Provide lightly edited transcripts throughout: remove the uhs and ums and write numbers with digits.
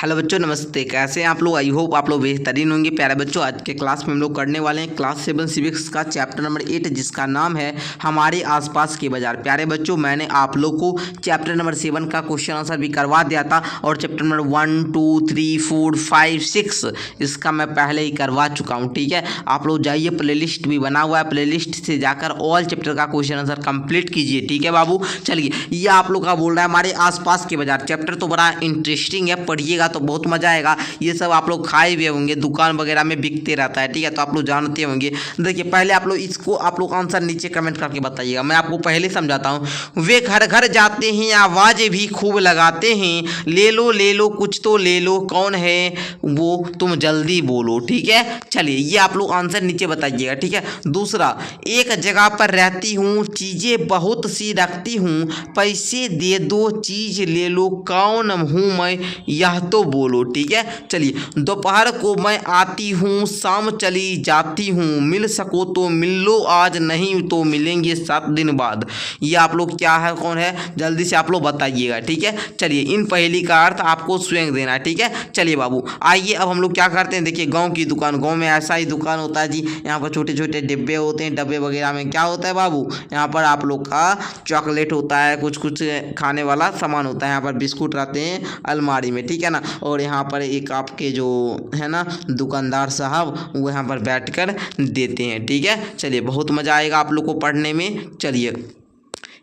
Hello बच्चों, नमस्ते। कैसे हैं आप लोग? आई होप आप लोग बेहतरीन होंगे। प्यारे बच्चों, आज के क्लास में हम लोग करने वाले हैं क्लास 7 सिविक्स का चैप्टर नंबर 8, जिसका नाम है हमारे आसपास के बाजार। प्यारे बच्चों, मैंने आप लोग को चैप्टर नंबर 7 का क्वेश्चन आंसर भी करवा दिया था और चैप्टर नंबर 1, 2, 3, 4, 5, 6 इसका मैं पहले ही करवा चुका हूँ। ठीक है, आप लोग जाइए, प्ले लिस्ट भी बना हुआ है, प्ले लिस्ट से जाकर ऑल चैप्टर का क्वेश्चन आंसर कंप्लीट कीजिए। ठीक है बाबू, चलिए। ये आप लोग का बोल रहा है हमारे आसपास के बाजार। चैप्टर तो बड़ा इंटरेस्टिंग है, पढ़िएगा तो बहुत मजा आएगा। ये सब आप लोग खाए हुए होंगे, दुकान वगैरह में बिकते रहता है। ठीक है, तो आप लोग जानते होंगे। देखिए, पहले आप लोग इसको आप लोग आंसर नीचे कमेंट करके बताइएगा। मैं आपको पहले समझाता हूँ। वे घर घर जाते हैं, आवाज़ भी खूब लगाते हैं, ले लो कुछ तो ले लो, कौन है वो तुम जल्दी बोलो। ठीक है, चलिए, ये आप लोग आंसर नीचे बताइएगा। ठीक है, दूसरा, एक जगह पर रहती हूँ, चीज़ें बहुत सी रखती हूँ, पैसे दे दो चीज़ ले लो, कौन हूँ मैं यह तो बोलो। ठीक है, चलिए। दोपहर को मैं आती हूँ, शाम चली जाती हूँ, मिल सको तो मिल लो आज, नहीं तो मिलेंगे 7 दिन बाद। ये आप लोग क्या है, कौन है, जल्दी से आप लोग बताइएगा। ठीक है, चलिए। इन पहेली का अर्थ आपको स्वयं देना है। ठीक है, चलिए बाबू, आइए अब हम लोग क्या करते हैं। देखिए, गाँव की दुकान, गाँव में ऐसा ही दुकान होता है जी। यहाँ पर छोटे छोटे डिब्बे होते हैं, डब्बे वगैरह में क्या होता है बाबू, यहाँ पर आप लोग का चॉकलेट होता है, कुछ कुछ खाने वाला सामान होता है। यहाँ पर बिस्कुट रहते हैं अलमारी में। ठीक है ना, और यहाँ पर एक आपके जो है ना दुकानदार साहब, वो यहाँ पर बैठकर देते हैं। ठीक है, चलिए, बहुत मज़ा आएगा आप लोग को पढ़ने में। चलिए,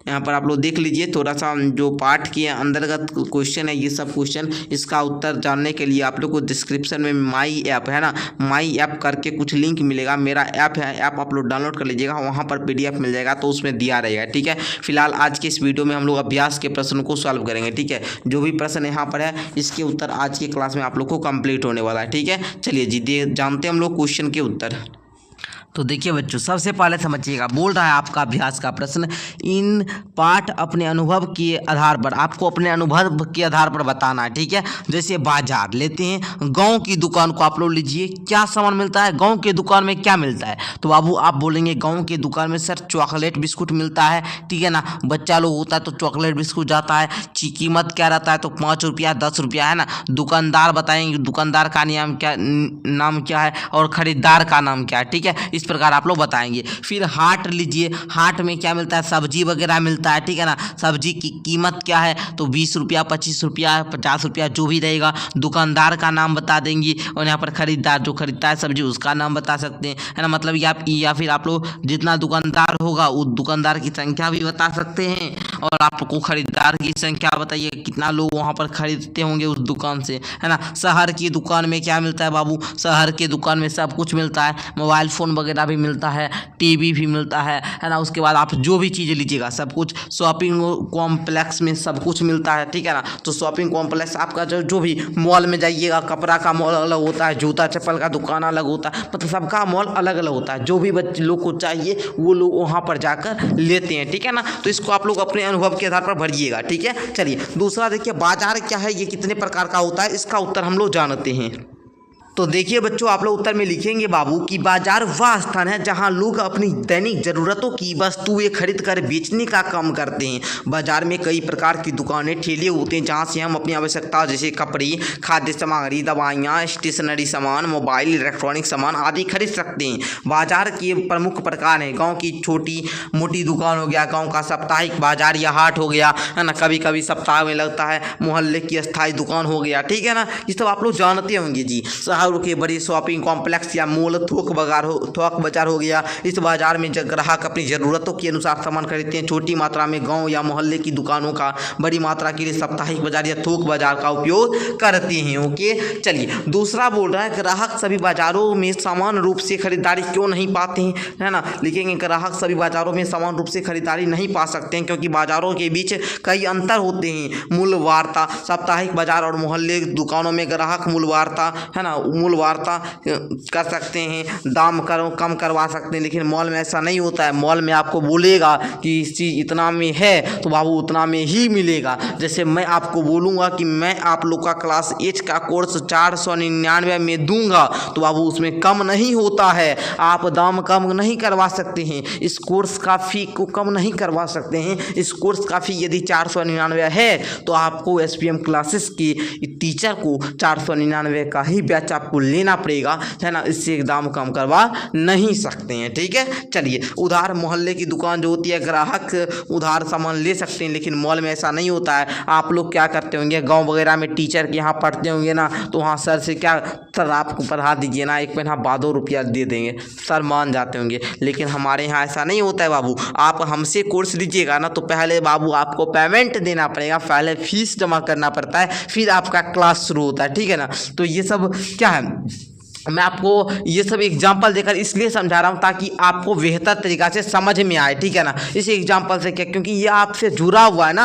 यहाँ पर आप लोग देख लीजिए, थोड़ा सा जो पाठ के अंतर्गत क्वेश्चन है, ये सब क्वेश्चन, इसका उत्तर जानने के लिए आप लोग को डिस्क्रिप्शन में माई ऐप है ना, माई ऐप करके कुछ लिंक मिलेगा। मेरा ऐप है, ऐप आप लोग डाउनलोड कर लीजिएगा, वहाँ पर PDF मिल जाएगा, तो उसमें दिया रहेगा। ठीक है, फिलहाल आज के इस वीडियो में हम लोग अभ्यास के प्रश्नों को सॉल्व करेंगे। ठीक है, जो भी प्रश्न यहाँ पर है, इसके उत्तर आज की क्लास में आप लोग को कंप्लीट होने वाला है। ठीक है, चलिए जी, जानते हैं हम लोग क्वेश्चन के उत्तर। तो देखिए बच्चों, सबसे पहले समझिएगा, बोल रहा है आपका अभ्यास का प्रश्न, इन पाठ अपने अनुभव के आधार पर, आपको अपने अनुभव के आधार पर बताना है। ठीक है, जैसे बाजार लेते हैं, गांव की दुकान को आप लोग लीजिए, क्या सामान मिलता है गांव के दुकान में, क्या मिलता है? तो बाबू आप बोलेंगे गांव के दुकान में सर चॉकलेट बिस्कुट मिलता है। ठीक है ना, बच्चा लोग होता है तो चॉकलेट बिस्कुट जाता है। कीमत क्या रहता है? तो 5 रुपया 10 रुपया है ना। दुकानदार बताएंगे, दुकानदार का नाम क्या है और खरीदार का नाम क्या है। ठीक है, इस प्रकार आप लोग बताएंगे। फिर हाट लीजिए, हाट में क्या मिलता है? सब्जी वगैरह मिलता है। ठीक है ना, सब्जी की कीमत क्या है? तो 20 रुपया 25 रुपया 50 रुपया जो भी रहेगा। दुकानदार का नाम बता देंगे, और यहाँ पर खरीदार जो खरीदता है सब्जी, उसका नाम बता सकते हैं, है ना। मतलब या फिर आप लोग जितना दुकानदार होगा उस दुकानदार की संख्या भी बता सकते हैं, और आपको खरीदार की संख्या बताइए, कितना लोग वहाँ पर खरीदते होंगे उस दुकान से, है ना। शहर की दुकान में क्या मिलता है बाबू? शहर की दुकान में सब कुछ मिलता है, मोबाइल फ़ोन वगैरह भी मिलता है, टीवी भी मिलता है ना। उसके बाद आप जो भी चीज़ें लीजिएगा सब कुछ शॉपिंग कॉम्प्लेक्स में सब कुछ मिलता है। ठीक है ना, तो शॉपिंग कॉम्प्लेक्स आपका जो भी मॉल में जाइएगा, कपड़ा का मॉल अलग होता है, जूता चप्पल का दुकान अलग होता है, मतलब सबका मॉल अलग अलग होता है। जो भी बच्चे लोग को चाहिए वो लोग वहाँ पर जाकर लेते हैं। ठीक है ना, तो इसको आप लोग अपने अनुभव के आधार पर भरिएगा। ठीक है, चलिए। दूसरा देखिए, बाजार क्या है, ये कितने प्रकार का होता है, इसका उत्तर हम लोग जानते हैं। तो देखिए बच्चों, आप लोग उत्तर में लिखेंगे बाबू कि बाजार वह स्थान है जहां लोग अपनी दैनिक जरूरतों की वस्तुएं खरीद कर बेचने का काम करते हैं। बाजार में कई प्रकार की दुकानें, ठेले होते हैं जहां से हम अपनी आवश्यकता जैसे कपड़े, खाद्य सामग्री, दवाइयां, स्टेशनरी सामान, मोबाइल, इलेक्ट्रॉनिक सामान आदि खरीद सकते हैं। बाजार के प्रमुख प्रकार हैं, गाँव की छोटी मोटी दुकान हो गया, गाँव का साप्ताहिक बाजार या हाट हो गया, है ना, कभी कभी सप्ताह में लगता है, मोहल्ले की अस्थायी दुकान हो गया। ठीक है ना, ये सब आप लोग जानते होंगे जी। शहरों के बड़े शॉपिंग कॉम्प्लेक्स या मॉल, थोक बाजार हो गया। इस बाजार में ग्राहक अपनी ज़रूरतों के अनुसार सामान खरीदते हैं। छोटी मात्रा में गांव या मोहल्ले की दुकानों का बड़ी मात्रा के लिए साप्ताहिक बाजार या थोक बाजार का उपयोग करते हैं। ओके, चलिए। दूसरा बोल रहा है, ग्राहक सभी बाजारों में समान रूप से खरीदारी क्यों नहीं पाते हैं, है ना। लिखेंगे, ग्राहक सभी बाजारों में समान रूप से खरीदारी नहीं पा सकते हैं क्योंकि बाजारों के बीच कई अंतर होते हैं। मूल्य वार्ता, साप्ताहिक बाजार और मोहल्ले दुकानों में ग्राहक मूल्य वार्ता, है ना, मूल वार्ता कर सकते हैं, दाम कम करवा सकते हैं। लेकिन मॉल में ऐसा नहीं होता है। मॉल में आपको बोलेगा कि इस चीज़ इतना में है तो बाबू उतना में ही मिलेगा। जैसे मैं आपको बोलूँगा कि मैं आप लोग का क्लास 8 का कोर्स 499 में दूंगा तो बाबू उसमें कम नहीं होता है। आप दाम कम नहीं करवा सकते हैं, इस कोर्स का फ़ी को कम नहीं करवा सकते हैं। इस कोर्स का फ़ी यदि 499 है तो आपको SPM क्लासेस की टीचर को 499 का ही बैच आपको लेना पड़ेगा, है ना। इससे दाम कम करवा नहीं सकते हैं, ठीक है। चलिए, उधार मोहल्ले की दुकान जो होती है, ग्राहक उधार सामान ले सकते हैं, लेकिन मॉल में ऐसा नहीं होता है। आप लोग क्या करते होंगे, गांव वगैरह में टीचर के यहाँ पढ़ते होंगे ना, तो वहाँ सर से क्या, सर आपको पढ़ा दीजिए ना, एक महीना बाद 2 रुपया दे देंगे, सर मान जाते होंगे। लेकिन हमारे यहाँ ऐसा नहीं होता है बाबू। आप हमसे कोर्स लीजिएगा ना तो पहले बाबू आपको पेमेंट देना पड़ेगा, पहले फीस जमा करना पड़ता है, फिर आपका क्लास शुरू होता है, ठीक है ना। तो ये सब क्या है, मैं आपको ये सब एग्जाम्पल देकर इसलिए समझा रहा हूँ ताकि आपको बेहतर तरीक़ा से समझ में आए, ठीक है ना। इस एग्जाम्पल से क्या, क्योंकि ये आपसे जुड़ा हुआ है ना,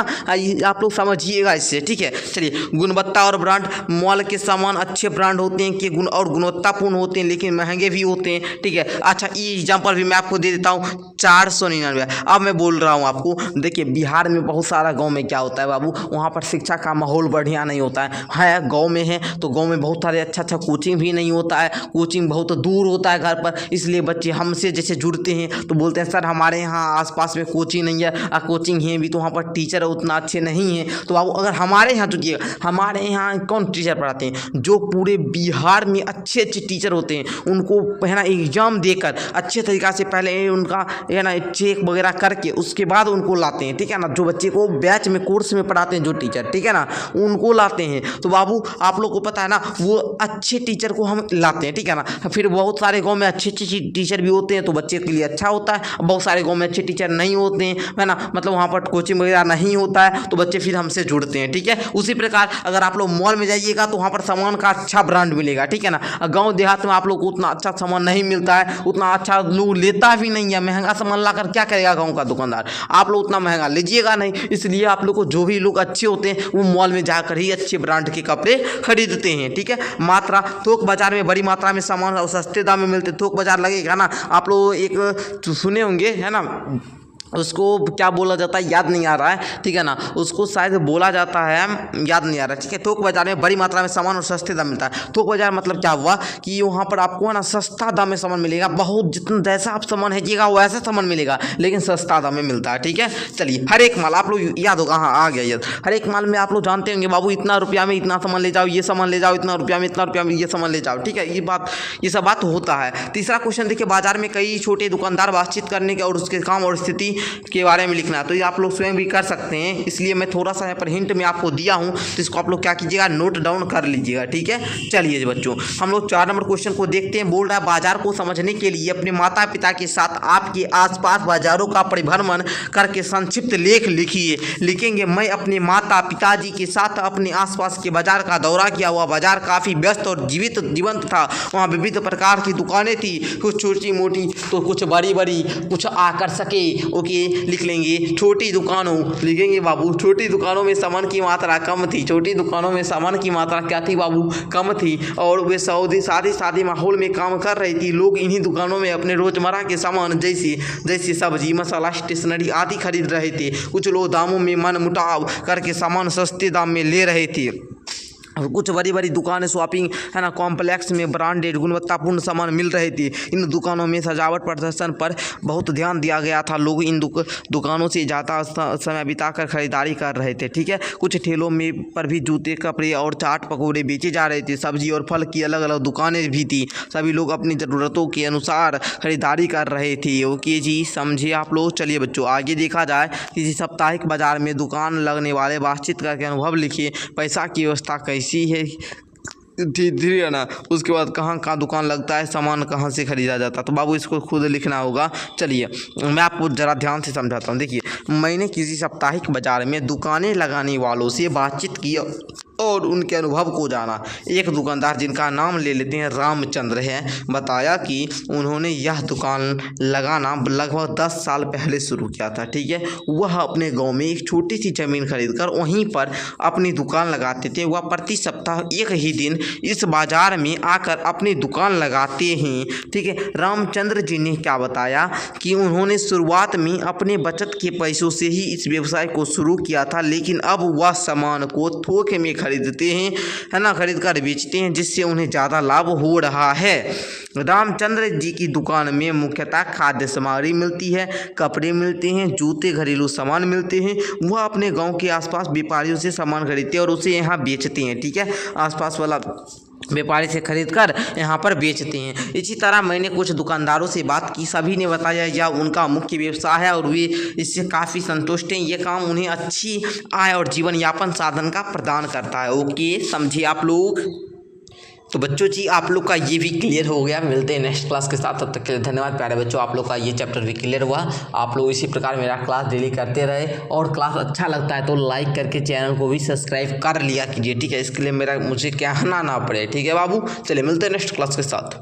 आप लोग समझिएगा इससे, ठीक है। चलिए, गुणवत्ता और ब्रांड। मॉल के सामान अच्छे ब्रांड होते हैं कि गुणवत्तापूर्ण होते हैं, लेकिन महंगे भी होते हैं, ठीक है। अच्छा, ये एग्जाम्पल भी मैं आपको दे देता हूँ, 499। अब मैं बोल रहा हूँ आपको, देखिए बिहार में बहुत सारा गाँव में क्या होता है बाबू, वहाँ पर शिक्षा का माहौल बढ़िया नहीं होता है। गाँव में है तो गाँव में बहुत सारे अच्छा कोचिंग भी नहीं होता है, कोचिंग बहुत दूर होता है घर पर, इसलिए बच्चे हमसे जैसे जुड़ते हैं तो बोलते हैं सर हमारे यहाँ आसपास में कोचिंग नहीं है, कोचिंग है भी तो वहाँ पर टीचर उतना अच्छे नहीं हैं। तो बाबू अगर हमारे यहाँ जुड़िए, हमारे यहाँ कौन टीचर पढ़ाते हैं, जो पूरे बिहार में अच्छे टीचर होते हैं, उनको है ना एग्ज़ाम देकर अच्छे तरीक़ा से पहले उनका है ना चेक वगैरह करके उसके बाद उनको लाते हैं, ठीक है ना। जो बच्चे को बैच में कोर्स में पढ़ाते हैं जो टीचर, ठीक है ना, उनको लाते हैं। तो बाबू आप लोग को पता है ना, वो अच्छे टीचर को हम लाते हैं, ठीक है ना। फिर बहुत सारे गांव में अच्छे टीचर भी होते हैं तो बच्चे के लिए अच्छा होता है। बहुत सारे गांव में अच्छे टीचर नहीं होते हैं, है ना, मतलब वहाँ पर कोचिंग वगैरह नहीं होता है तो बच्चे फिर हमसे जुड़ते हैं, ठीक है। उसी प्रकार अगर आप लोग मॉल में जाइएगा तो वहाँ पर सामान का अच्छा ब्रांड मिलेगा, ठीक है ना। गाँव देहात में आप लोग को उतना अच्छा सामान नहीं मिलता है, उतना अच्छा लोग लेता भी नहीं है। महंगा सामान लाकर क्या करेगा गाँव का दुकानदार, आप लोग उतना महंगा लीजिएगा नहीं। इसलिए आप लोग को जो भी लोग अच्छे होते हैं वो मॉल में जाकर ही अच्छे ब्रांड के कपड़े खरीदते हैं, ठीक है। मात्रा, थोक बाजार में बड़ी मात्रा में सामान और सस्ते दाम में मिलते, थोक बाजार लगेगा ना। आप लोग एक सुने होंगे, है ना, उसको क्या बोला जाता है याद नहीं आ रहा है, ठीक है ना, उसको शायद बोला जाता है, याद नहीं आ रहा है, ठीक है। थोक बाजार में बड़ी मात्रा में सामान और सस्ते दाम मिलता है। थोक बाजार मतलब क्या हुआ कि वहाँ पर आपको है ना सस्ता दाम में सामान मिलेगा, बहुत जितना जैसा आप सामान है वैसा सामान मिलेगा, लेकिन सस्ता दाम में मिलता है, ठीक है। चलिए, हर एक माल आप लोग याद होगा, हाँ आ गया याद। हर एक माल में आप लोग जानते होंगे बाबू, इतना रुपया में इतना सामान ले जाओ, ये सामान ले जाओ, इतना रुपया में ये सामान ले जाओ, ठीक है। ये सब बात होता है। तीसरा क्वेश्चन देखिए, बाजार में कई छोटे दुकानदार बातचीत करने के और उसके काम और स्थिति के बारे में लिखना है। तो ये आप लोग स्वयं भी कर सकते हैं, इसलिए मैं थोड़ा सा यहाँ पर हिंट में आपको दिया हूँ, तो इसको आप लोग क्या कीजिएगा, नोट डाउन कर लीजिएगा, ठीक है। चलिए बच्चों, हम लोग 4 नंबर क्वेश्चन को देखते हैं। बोल रहा है, बाजार को समझने के लिए अपने माता पिता के साथ आपके आसपास बाजारों का परिभ्रमण करके संक्षिप्त लेख लिखिए। लिखेंगे, मैं अपने माता पिताजी के साथ अपने आसपास के बाजार का दौरा किया हुआ। बाजार काफ़ी व्यस्त और जीवंत था। वहाँ विविध प्रकार की दुकानें थी, कुछ छोटी मोटी तो कुछ बड़ी बड़ी, कुछ आकर्षके। ओके, लिख लेंगे। छोटी दुकानों, लिखेंगे बाबू, छोटी दुकानों में सामान की मात्रा कम थी। छोटी दुकानों में सामान की मात्रा क्या थी बाबू, कम थी, और वे सादे माहौल में काम कर रही थी। लोग इन्हीं दुकानों में अपने रोजमर्रा के सामान जैसे सब्जी, मसाला, स्टेशनरी आदि खरीद रहे थे। कुछ लोग दामों में मन मुटाव करके सामान सस्ते दाम में ले रहे थे। कुछ बड़ी बड़ी दुकानें शॉपिंग है ना कॉम्प्लेक्स में ब्रांडेड गुणवत्तापूर्ण सामान मिल रहे थे। इन दुकानों में सजावट प्रदर्शन पर बहुत ध्यान दिया गया था। लोग इन दुकानों से ज़्यादा समय बिताकर खरीदारी कर रहे थे, ठीक है। कुछ ठेलों में पर भी जूते, कपड़े और चाट पकौड़े बेचे जा रहे थे। सब्जी और फल की अलग अलग दुकानें भी थी। सभी लोग अपनी ज़रूरतों के अनुसार खरीदारी कर रहे थे। ओके जी, समझे आप लोग। चलिए बच्चों, आगे देखा जाए, किसी साप्ताहिक बाजार में दुकान लगने वाले बातचीत करके अनुभव लिखिए। पैसा की व्यवस्था कैसी है, ठीक है ना। उसके बाद कहाँ दुकान लगता है, सामान कहाँ से खरीदा जाता है, तो बाबू इसको खुद लिखना होगा। चलिए मैं आपको ज़रा ध्यान से समझाता हूँ। देखिए, मैंने किसी साप्ताहिक बाज़ार में दुकानें लगाने वालों से बातचीत की और उनके अनुभव को जाना। एक दुकानदार जिनका नाम ले लेते हैं रामचंद्र है, बताया कि उन्होंने यह दुकान लगाना लगभग 10 साल पहले शुरू किया था। ठीक है, वह अपने गांव में एक छोटी सी ज़मीन खरीदकर वहीं पर अपनी दुकान लगाते थे। वह प्रति सप्ताह एक ही दिन इस बाज़ार में आकर अपनी दुकान लगाते हैं। ठीक है, रामचंद्र जी ने क्या बताया कि उन्होंने शुरुआत में अपने बचत के पैसों से ही इस व्यवसाय को शुरू किया था, लेकिन अब वह सामान को थोक में खरीदते हैं, है ना, खरीद कर बेचते हैं, जिससे उन्हें ज़्यादा लाभ हो रहा है। रामचंद्र जी की दुकान में मुख्यतः खाद्य सामग्री मिलती है, कपड़े मिलते हैं, जूते, घरेलू सामान मिलते हैं। वह अपने गांव के आसपास व्यापारियों से सामान खरीदते हैं और उसे यहाँ बेचते हैं। ठीक है, आसपास वाला व्यापारी से खरीद कर यहाँ पर बेचते हैं। इसी तरह मैंने कुछ दुकानदारों से बात की, सभी ने बताया यह उनका मुख्य व्यवसाय है और वे इससे काफ़ी संतुष्ट हैं। ये काम उन्हें अच्छी आय और जीवन यापन साधन का प्रदान करता है। ओके, समझिए आप लोग। तो बच्चों जी, आप लोग का ये भी क्लियर हो गया। मिलते हैं नेक्स्ट क्लास के साथ, तब तक के लिए धन्यवाद प्यारे बच्चों। आप लोग का ये चैप्टर भी क्लियर हुआ। आप लोग इसी प्रकार मेरा क्लास डेली करते रहे और क्लास अच्छा लगता है तो लाइक करके चैनल को भी सब्सक्राइब कर लिया कीजिए। ठीक है, इसके लिए मुझे कहना ना पड़े। ठीक है बाबू, चलिए मिलते हैं नेक्स्ट क्लास के साथ।